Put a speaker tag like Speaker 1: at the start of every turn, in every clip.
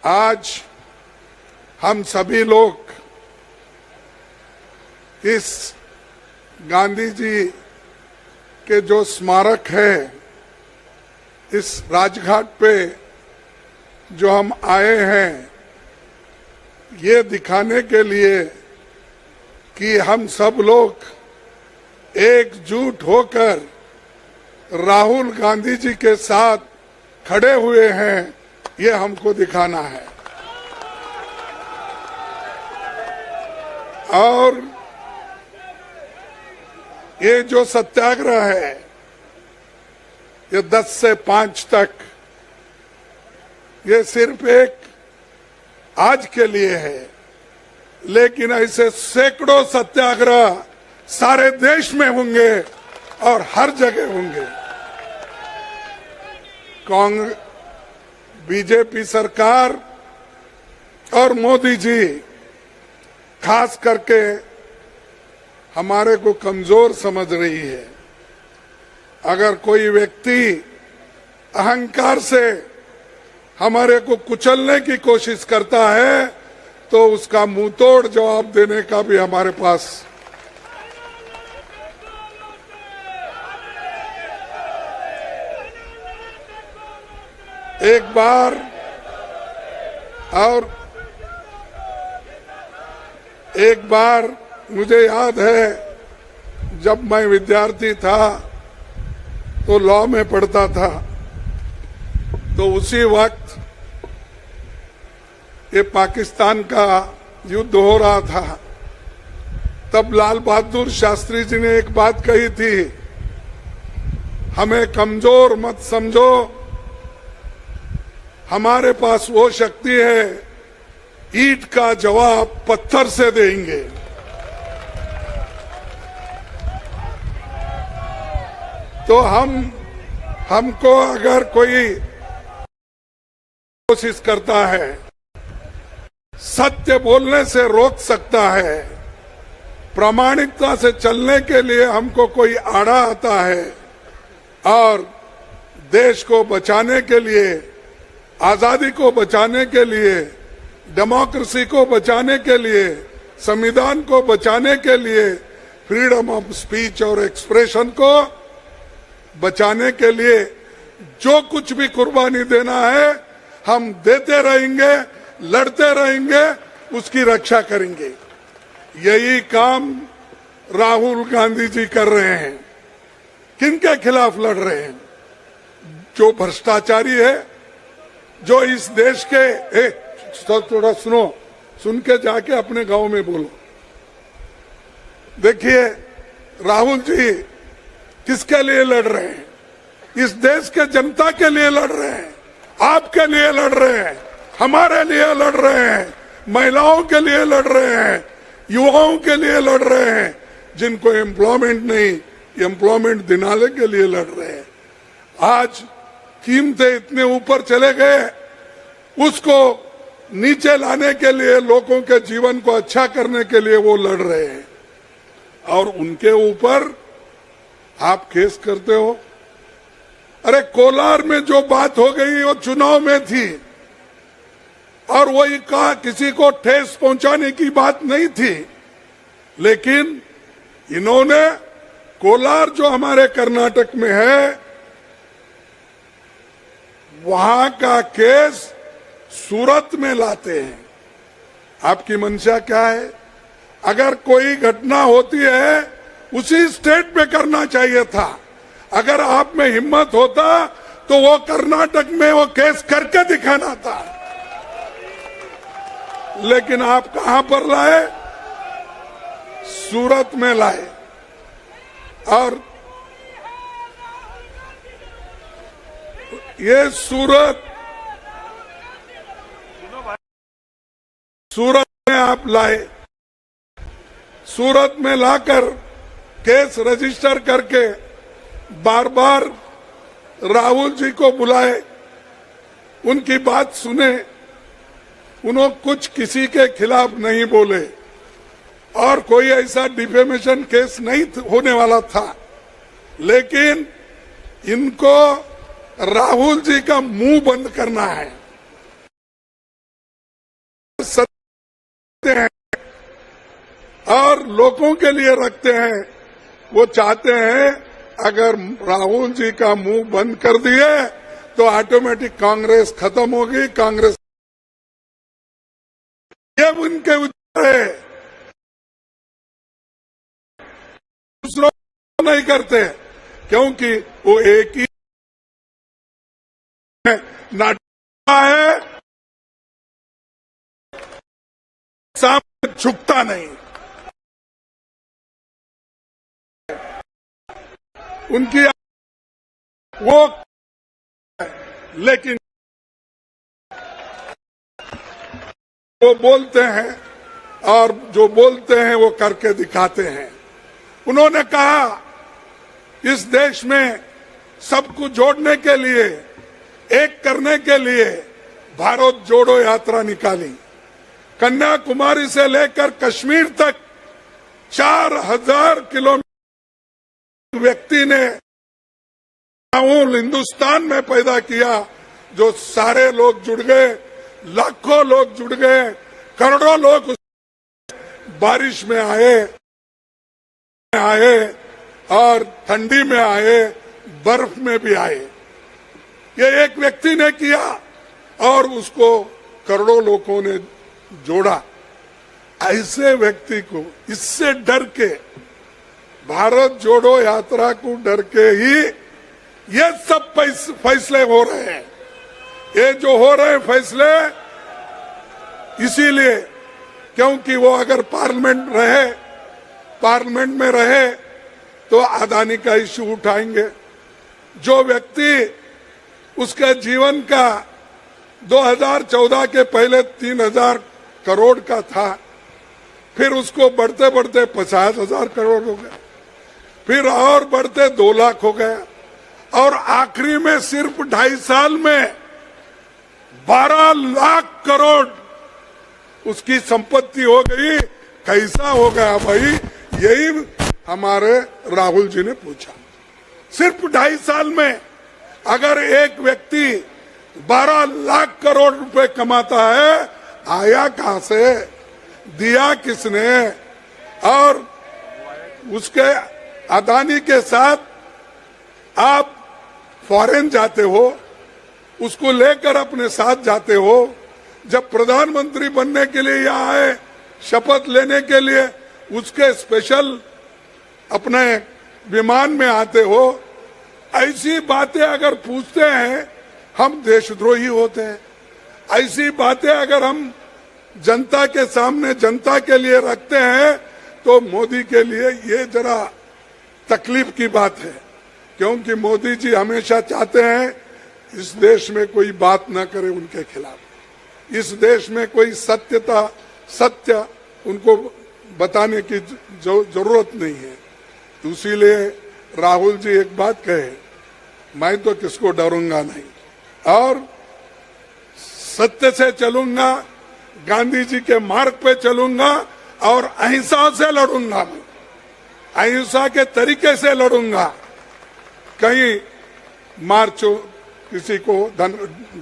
Speaker 1: आज हम सभी लोग इस गांधी जी के जो स्मारक है, इस राजघाट पे जो हम आए हैं, ये दिखाने के लिए कि हम सब लोग एकजुट होकर राहुल गांधी जी के साथ खड़े हुए हैं, ये हमको दिखाना है। और ये जो सत्याग्रह है, ये 10 से 5 तक, ये सिर्फ एक आज के लिए है, लेकिन ऐसे सैकड़ों सत्याग्रह सारे देश में होंगे और हर जगह होंगे। बीजेपी सरकार और मोदी जी खास करके हमारे को कमजोर समझ रही है। अगर कोई व्यक्ति अहंकार से हमारे को कुचलने की कोशिश करता है तो उसका मुंहतोड़ जवाब देने का भी हमारे पास एक बार मुझे याद है, जब मैं विद्यार्थी था तो लॉ में पढ़ता था, तो उसी वक्त ये पाकिस्तान का युद्ध हो रहा था। तब लाल बहादुर शास्त्री जी ने एक बात कही थी, हमें कमजोर मत समझो, हमारे पास वो शक्ति है, ईंट का जवाब पत्थर से देंगे। तो हमको अगर कोई कोशिश करता है, सत्य बोलने से रोक सकता है, प्रामाणिकता से चलने के लिए हमको कोई आड़ा आता है और देश को बचाने के लिए, आजादी को बचाने के लिए, डेमोक्रेसी को बचाने के लिए, संविधान को बचाने के लिए, फ्रीडम ऑफ स्पीच और एक्सप्रेशन को बचाने के लिए जो कुछ भी कुर्बानी देना है, हम देते रहेंगे, लड़ते रहेंगे, उसकी रक्षा करेंगे। यही काम राहुल गांधी जी कर रहे हैं। किनके खिलाफ लड़ रहे हैं? जो भ्रष्टाचारी है, जो इस देश के थोड़ा सुनो, सुन के जाके अपने गांव में बोलो। देखिए, राहुल जी किसके लिए लड़ रहे हैं? इस देश के जनता के लिए लड़ रहे हैं, आपके लिए लड़ रहे हैं, हमारे लिए लड़ रहे हैं, महिलाओं के लिए लड़ रहे हैं, युवाओं के लिए लड़ रहे हैं, जिनको एम्प्लॉयमेंट नहीं, एम्प्लॉयमेंट दिलाने के लिए लड़ रहे हैं। आज कीमतें इतने ऊपर चले गए, उसको नीचे लाने के लिए, लोगों के जीवन को अच्छा करने के लिए वो लड़ रहे हैं, और उनके ऊपर आप केस करते हो। अरे कोलार में जो बात हो गई वो चुनाव में थी, और वही कहा, किसी को ठेस पहुंचाने की बात नहीं थी, लेकिन इन्होंने कोलार जो हमारे कर्नाटक में है, वहां का केस सूरत में लाते हैं। आपकी मंशा क्या है? अगर कोई घटना होती है, उसी स्टेट में करना चाहिए था। अगर आप में हिम्मत होता तो वो कर्नाटक में वो केस करके दिखाना था, लेकिन आप कहां पर लाए? सूरत में लाए। और ये सूरत में आप लाए, सूरत में लाकर केस रजिस्टर करके बार बार राहुल जी को बुलाए, उनकी बात सुने, उन्होंने कुछ किसी के खिलाफ नहीं बोले, और कोई ऐसा डिफेमेशन केस नहीं होने वाला था, लेकिन इनको राहुल जी का मुंह बंद करना है। रखते हैं और लोगों के लिए रखते हैं। वो चाहते हैं अगर राहुल जी का मुंह बंद कर दिए तो ऑटोमेटिक कांग्रेस खत्म होगी। कांग्रेस ये उनके विचार है, दूसरों को नहीं करते, क्योंकि वो एक ही नाटक है, सामने झुकता नहीं। उनकी वो, लेकिन वो बोलते हैं और जो बोलते हैं वो करके दिखाते हैं। उन्होंने कहा इस देश में सबको जोड़ने के लिए, एक करने के लिए भारत जोड़ो यात्रा निकाली। कन्याकुमारी से लेकर कश्मीर तक 4000 किलोमीटर व्यक्ति ने हिंदुस्तान में पैदा किया, जो सारे लोग जुड़ गए, लाखों लोग जुड़ गए, करोड़ों लोग बारिश में आए और ठंडी में आए, बर्फ में भी आए। ये एक व्यक्ति ने किया और उसको करोड़ों लोगों ने जोड़ा। ऐसे व्यक्ति को इससे डर के, भारत जोड़ो यात्रा को डर के ही ये सब फैसले हो रहे हैं। ये जो हो रहे हैं फैसले इसीलिए क्योंकि वो अगर पार्लियामेंट में रहे तो अदानी का इश्यू उठाएंगे। जो व्यक्ति उसके जीवन का 2014 के पहले 3000 करोड़ का था, फिर उसको बढ़ते बढ़ते 50,000 करोड़ हो गया, फिर और बढ़ते 2 लाख हो गया, और आखिरी में सिर्फ 2.5 साल में 12 लाख करोड़ उसकी संपत्ति हो गई। कैसा हो गया भाई? यही हमारे राहुल जी ने पूछा। सिर्फ 2.5 साल में अगर एक व्यक्ति 12 लाख करोड़ रुपए कमाता है, आया कहां से, दिया किसने? और उसके अदानी के साथ आप फॉरेन जाते हो, उसको लेकर अपने साथ जाते हो। जब प्रधानमंत्री बनने के लिए यहाँ आए, शपथ लेने के लिए, उसके स्पेशल अपने विमान में आते हो। ऐसी बातें अगर पूछते हैं हम देशद्रोही होते हैं। ऐसी बातें अगर हम जनता के सामने, जनता के लिए रखते हैं तो मोदी के लिए ये जरा तकलीफ की बात है, क्योंकि मोदी जी हमेशा चाहते हैं इस देश में कोई बात न करे उनके खिलाफ, इस देश में कोई सत्य उनको बताने की जरूरत नहीं है। इसीलिए राहुल जी एक बात कहे, मैं तो किसको डरूंगा नहीं और सत्य से चलूंगा, गांधी जी के मार्ग पे चलूंगा और अहिंसा से लड़ूंगा। मैं अहिंसा के तरीके से लड़ूंगा। कहीं मार्चो किसी को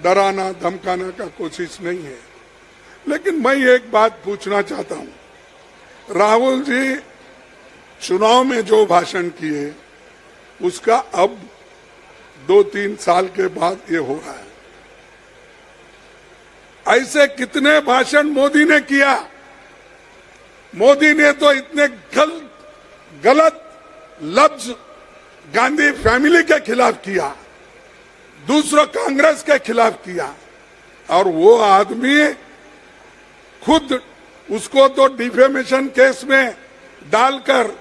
Speaker 1: डराना धमकाना का कोशिश नहीं है। लेकिन मैं एक बात पूछना चाहता हूं, राहुल जी चुनाव में जो भाषण किए उसका अब 2-3 साल के बाद ये हो रहा है। ऐसे कितने भाषण मोदी ने किया? मोदी ने तो इतने गलत लफ्ज गांधी फैमिली के खिलाफ किया, दूसरों कांग्रेस के खिलाफ किया, और वो आदमी खुद उसको तो डिफेमेशन केस में डालकर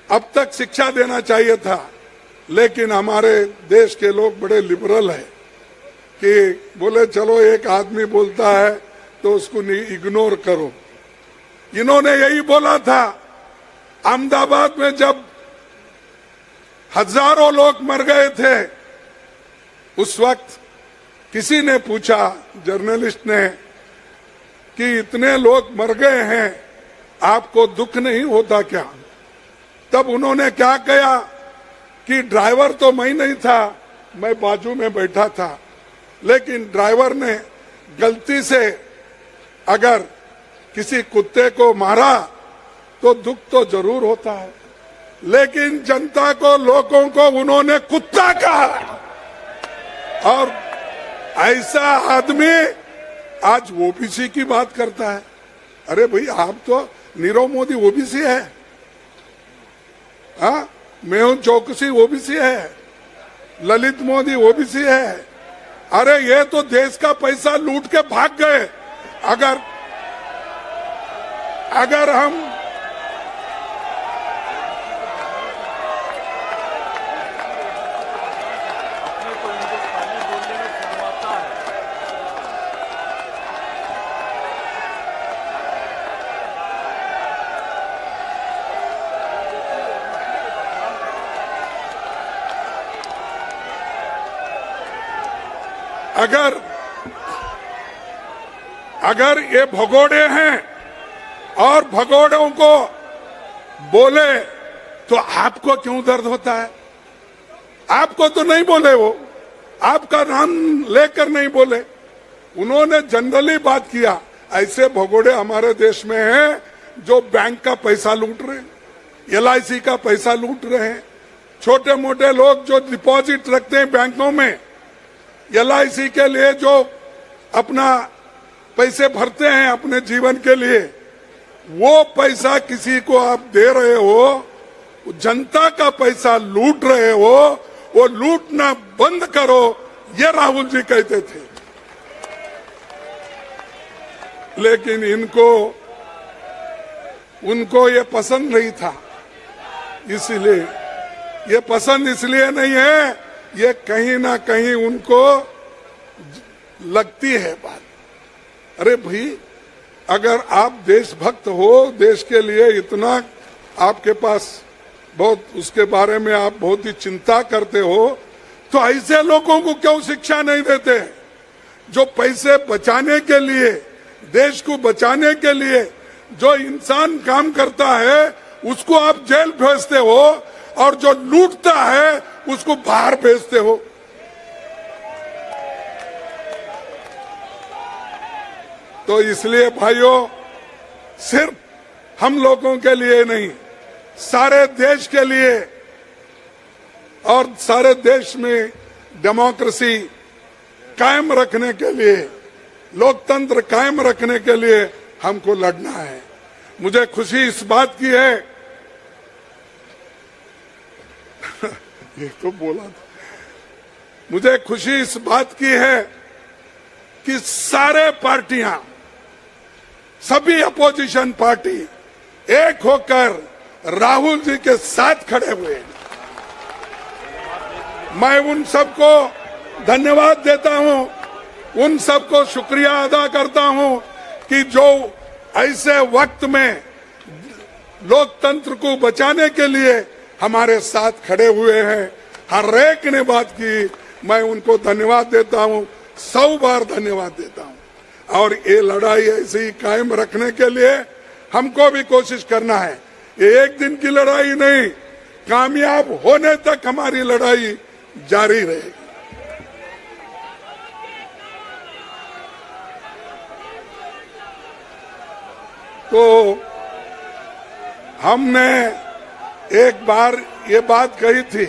Speaker 1: अब तक शिक्षा देना चाहिए था। लेकिन हमारे देश के लोग बड़े लिबरल हैं कि बोले चलो एक आदमी बोलता है तो उसको इग्नोर करो। इन्होंने यही बोला था अहमदाबाद में जब हजारों लोग मर गए थे, उस वक्त किसी ने पूछा, जर्नलिस्ट ने, कि इतने लोग मर गए हैं, आपको दुख नहीं होता क्या? तब उन्होंने क्या कहा कि ड्राइवर तो मैं नहीं था, मैं बाजू में बैठा था, लेकिन ड्राइवर ने गलती से अगर किसी कुत्ते को मारा तो दुख तो जरूर होता है, लेकिन जनता को, लोगों को उन्होंने कुत्ता कहा। और ऐसा आदमी आज ओबीसी की बात करता है। अरे भाई, आप तो नीरव मोदी ओबीसी है, हाँ, मेहुल चौकसी ओबीसी है, ललित मोदी ओबीसी है। अरे ये तो देश का पैसा लूट के भाग गए। अगर हम अगर ये भगोड़े हैं और भगोड़ों को बोले तो आपको क्यों दर्द होता है? आपको तो नहीं बोले, वो आपका नाम लेकर नहीं बोले, उन्होंने जनरली बात किया। ऐसे भगोड़े हमारे देश में हैं जो बैंक का पैसा लूट रहे हैं, LIC का पैसा लूट रहे हैं। छोटे मोटे लोग जो डिपॉजिट रखते हैं बैंकों में, LIC के लिए जो अपना पैसे भरते हैं अपने जीवन के लिए, वो पैसा किसी को आप दे रहे हो, जनता का पैसा लूट रहे हो, वो लूटना बंद करो, ये राहुल जी कहते थे। लेकिन उनको ये पसंद नहीं था, इसलिए ये पसंद इसलिए नहीं है, ये कहीं ना कहीं उनको लगती है बात। अरे भाई, अगर आप देशभक्त हो, देश के लिए इतना आपके पास बहुत, उसके बारे में आप बहुत ही चिंता करते हो, तो ऐसे लोगों को क्यों शिक्षा नहीं देते? जो पैसे बचाने के लिए, देश को बचाने के लिए जो इंसान काम करता है, उसको आप जेल भेजते हो, और जो लूटता है उसको बाहर भेजते हो। तो इसलिए भाइयों, सिर्फ हम लोगों के लिए नहीं, सारे देश के लिए और सारे देश में डेमोक्रेसी कायम रखने के लिए, लोकतंत्र कायम रखने के लिए हमको लड़ना है। मुझे खुशी इस बात की है ये तो बोला था, मुझे खुशी इस बात की है कि सारे पार्टियां, सभी अपोजिशन पार्टी एक होकर राहुल जी के साथ खड़े हुए हैं। मैं उन सबको धन्यवाद देता हूं, उन सबको शुक्रिया अदा करता हूं कि जो ऐसे वक्त में लोकतंत्र को बचाने के लिए हमारे साथ खड़े हुए हैं। हर एक ने बात की, मैं उनको धन्यवाद देता हूं, 100 बार धन्यवाद देता हूं। और ये लड़ाई ऐसे ही कायम रखने के लिए हमको भी कोशिश करना है। ये एक दिन की लड़ाई नहीं, कामयाब होने तक हमारी लड़ाई जारी रहेगी। तो हमने एक बार ये बात कही थी,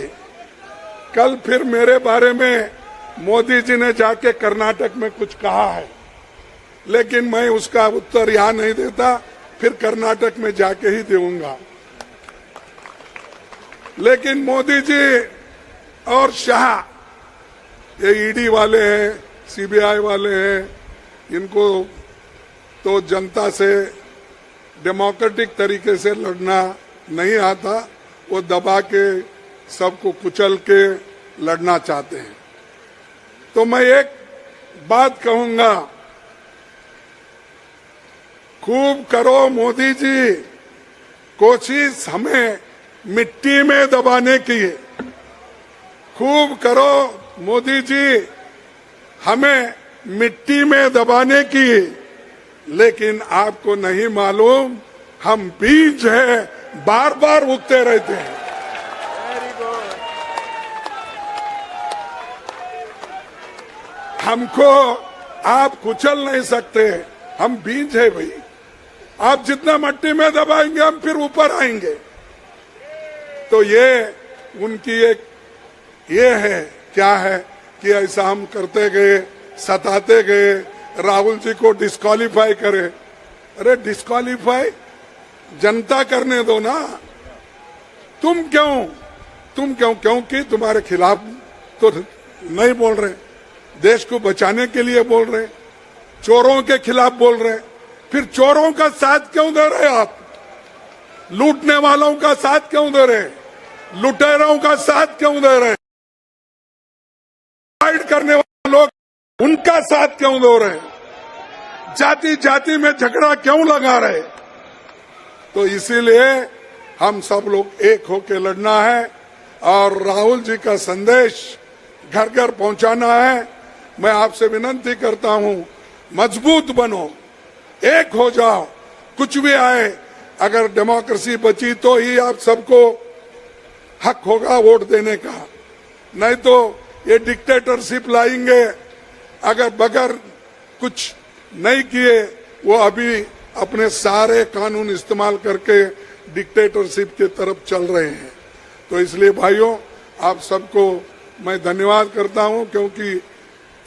Speaker 1: कल फिर मेरे बारे में मोदी जी ने जाके कर्नाटक में कुछ कहा है, लेकिन मैं उसका उत्तर यहां नहीं देता, फिर कर्नाटक में जाके ही दूंगा। लेकिन मोदी जी और शाह, ये ईडी वाले हैं, सीबीआई वाले हैं, इनको तो जनता से डेमोक्रेटिक तरीके से लड़ना नहीं आता, वो दबा के सबको कुचल के लड़ना चाहते हैं। तो मैं एक बात कहूंगा, खूब करो मोदी जी कोशिश हमें मिट्टी में दबाने की, खूब करो मोदी जी हमें मिट्टी में दबाने की, लेकिन आपको नहीं मालूम हम बीज है, बार बार उगते रहते हैं। हमको आप कुचल नहीं सकते, हम बीज है भाई। आप जितना मट्टी में दबाएंगे हम फिर ऊपर आएंगे। तो ये उनकी एक ये है, क्या है कि ऐसा हम करते गए, सताते गए, राहुल जी को डिस्क्वालीफाई करे। अरे डिस्क्वालीफाई जनता करने दो ना, तुम क्यों? क्योंकि तुम्हारे खिलाफ तो नहीं बोल रहे, देश को बचाने के लिए बोल रहे, चोरों के खिलाफ बोल रहे, फिर चोरों का साथ क्यों दे रहे आप? लूटने वालों का साथ क्यों दे रहे? लुटेरों का साथ क्यों दे रहे? फाइट करने वाले लोग, उनका साथ क्यों दे रहे? जाति जाति में झगड़ा क्यों लगा रहे? तो इसीलिए हम सब लोग एक होकर लड़ना है और राहुल जी का संदेश घर घर पहुंचाना है। मैं आपसे विनती करता हूं, मजबूत बनो, एक हो जाओ, कुछ भी आए, अगर डेमोक्रेसी बची तो ही आप सबको हक होगा वोट देने का, नहीं तो ये डिक्टेटरशिप लाएंगे। अगर बगैर कुछ नहीं किए वो अभी अपने सारे कानून इस्तेमाल करके डिक्टेटरशिप की तरफ चल रहे हैं। तो इसलिए भाइयों, आप सबको मैं धन्यवाद करता हूं, क्योंकि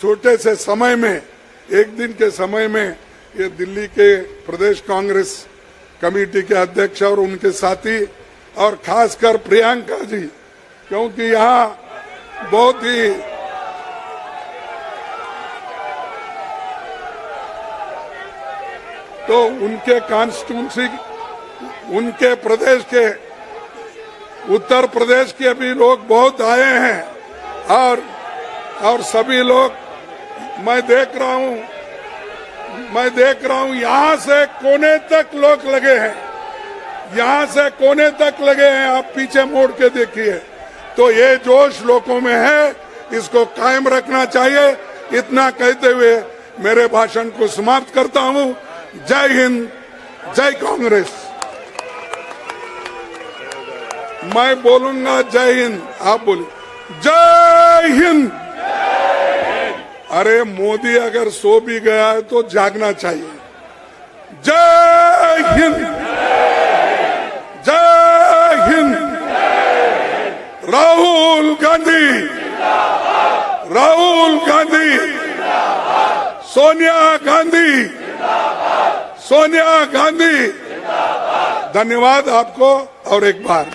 Speaker 1: छोटे से समय में, एक दिन के समय में, ये दिल्ली के प्रदेश कांग्रेस कमेटी के अध्यक्ष और उनके साथी और खासकर प्रियंका जी, क्योंकि यहाँ बहुत ही तो उनके कॉन्स्टिट्यूंसी, उनके प्रदेश के, उत्तर प्रदेश के भी लोग बहुत आए हैं और सभी लोग मैं देख रहा हूं यहां से कोने तक लोग लगे हैं, यहां से कोने तक लगे हैं। आप पीछे मोड़ के देखिए, तो ये जोश लोगों में है, इसको कायम रखना चाहिए। इतना कहते हुए मेरे भाषण को समाप्त करता हूं। जय हिंद, जय कांग्रेस। मैं बोलूंगा जय हिंद, आप बोलिए जय हिंद। अरे मोदी अगर सो भी गया है तो जागना चाहिए। जय हिंद, जय हिंद। राहुल गांधी, राहुल गांधी, सोनिया गांधी, सोनिया गांधी। धन्यवाद आपको और एक बार